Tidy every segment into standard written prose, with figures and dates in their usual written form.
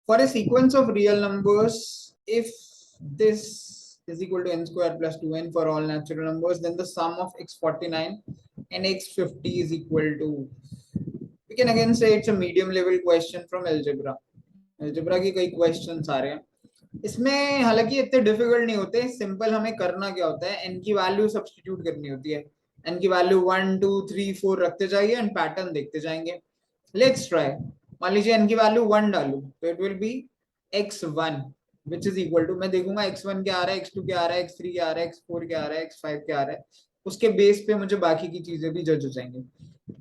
For a sequence of real numbers, if this is equal to n square plus 2n for all natural numbers, then the sum of x49 and x50 is equal to, we can again say it's a medium level question from algebra. algebra की कई questions आ रहे हैं इसमें, हालांकि इतने difficult नहीं होते, simple हमें करना क्या होता है, n की वैल्यू सब्स्टिट्यूट करनी होती है, n की वैल्यू 1 2 3 4 रखते जाइए एंड पैटर्न देखते जाएंगे. Let's try. मान लीजिए n की वैल्यू 1 डालूं तो it will be x1 which is equal to, मैं देखूंगा x1 क्या आ रहा है, x2 क्या आ रहा है, x3 क्या आ रहा है, x4 क्या आ रहा है, x5 क्या आ रहा है, उसके बेस पे मुझे बाकी की चीजें भी जज हो जाएंगी.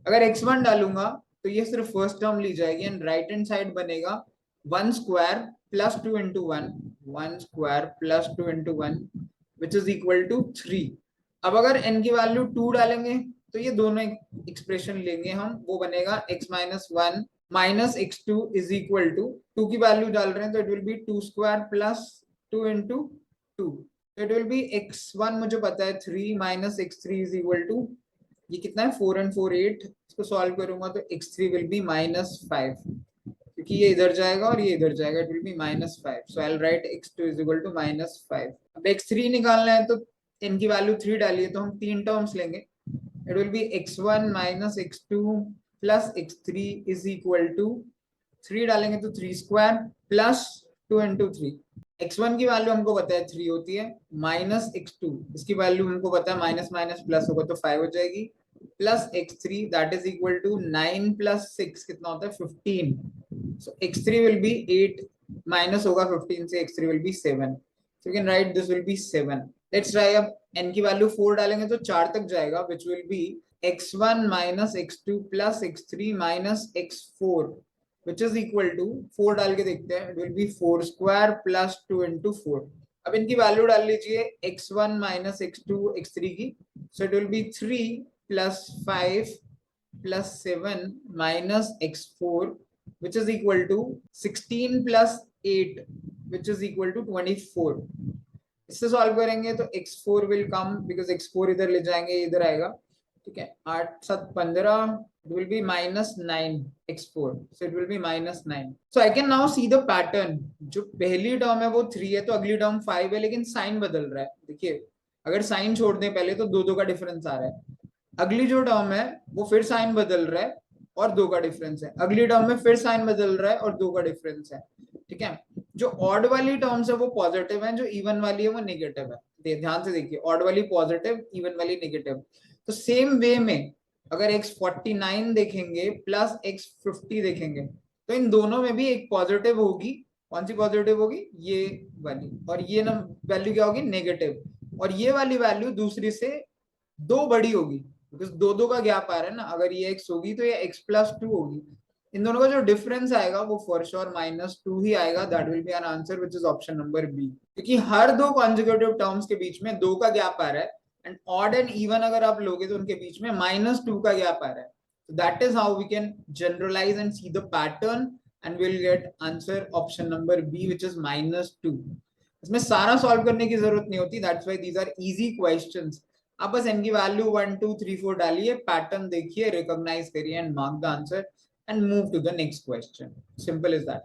अगर x1 डालूंगा तो ये सिर्फ फर्स्ट टर्म ली जाएगी एंड राइट हैंड साइड बनेगा 1 square plus 2 into 1, 1 square plus 2 into 1 which is equal to 3. अब अगर n की वैल्यू 2 डालेंगे तो ये दोनों एक्सप्रेशन लेंगे हम, वो बनेगा x minus 1 minus x2 is equal to 2 की वैल्यू डाल रहे हैं तो it will be 2 square plus 2 into 2, तो इट विल बी x1 मुझे पता है 3 minus x3 is equal to, ये कितना है 4 and 4 8, इसको सॉल्व करूंगा तो x3 विल बी माइनस 5, क्योंकि ये इधर जाएगा और ये इधर जाएगा, it will be minus 5. So I will write x2 is equal to minus 5. अब x3 निकालना है तो n की वैल्यू 3 डालिए तो हम तीन टर्म्स लेंगे, it will be x1 minus x2 plus x3 is equal to 3 डालेंगे तो 3 स्क्वायर प्लस 2 इंटू 3. x1 की वैल्यू हमको पता है 3 होती है, माइनस x2 इसकी वैल्यू हमको पता है माइनस माइनस प्लस होगा तो 5 हो जाएगी, plus x3 that is equal to 9 plus 6 कितना होता है 15. सो x3 विल बी 8 माइनस होगा 15 से x3 will be 7, so you can write this will be 7. Let's try. अब n की वैल्यू 4 डालेंगे तो 4 तक जाएगा which will be x1 minus x2 plus x3 minus x4 which is equal to 4 डाल के देखते हैं, it will be 4 square plus 2 into 4. अब इनकी वैल्यू डाल लीजिए x1 minus x2 x3 की, so it will be 3 plus 5 plus 7 minus x4 which is equal to 16 plus 8 which is equal to 24. इससे सॉल्व करेंगे तो x4 will come because x4 इधर ले जाएंगे इधर आएगा, ठीक है, 8 7 15, it will be minus 9 x4, so it will be minus 9. So I can now see the pattern. जो पहली टर्म है वो 3 है तो अगली टर्म 5 है, लेकिन साइन बदल रहा है. देखिए अगर साइन छोड़ दें पहले तो 2 2 का डिफरेंस आ रहा है, अगली जो टर्म है वो फिर साइन बदल रहा है और 2 का डिफरेंस है, अगली टर्म में फिर साइन बदल रहा है और 2 का डिफरेंस है, ठीक है. जो ऑड वाली टर्म्स है वो पॉजिटिव है, जो इवन वाली है वो नेगेटिव है. ध्यान से देखिए, ऑड वाली पॉजिटिव, इवन वाली नेगेटिव. तो सेम वे में अगर x49 देखेंगे प्लस x50 देखेंगे तो इन दोनों में भी एक पॉजिटिव होगी. कौन सी पॉजिटिव होगी, ये वाली, और ये ना वैल्यू क्या होगी नेगेटिव, और ये वाली वैल्यू दूसरी से 2 बड़ी होगी बिकॉज 2 2 का गैप आ रहा है ना. अगर ये x होगी तो ये x प्लस 2 होगी. इन दोनों का जो डिफरेंस आएगा वो फॉर श्योर -2 ही आएगा. That will be our answer which is option number B, क्योंकि हर दो कॉन्जिक्यूटिव टर्म्स के बीच में 2 का गैप आ रहा है एंड ऑड एंड इवन अगर आप लोगे तो उनके बीच में -2 का गैप आ रहा है. So that is how we can generalize and see the pattern and we'll get answer option number B which is -2. इसमें सारा सॉल्व करने की जरूरत नहीं होती, that's why these are easy questions. आप बस n की वैल्यू 1 2 3 4 डालिए, पैटर्न देखिए, रिकॉग्नाइज करिए and mark the answer and move to the next question. Simple as that.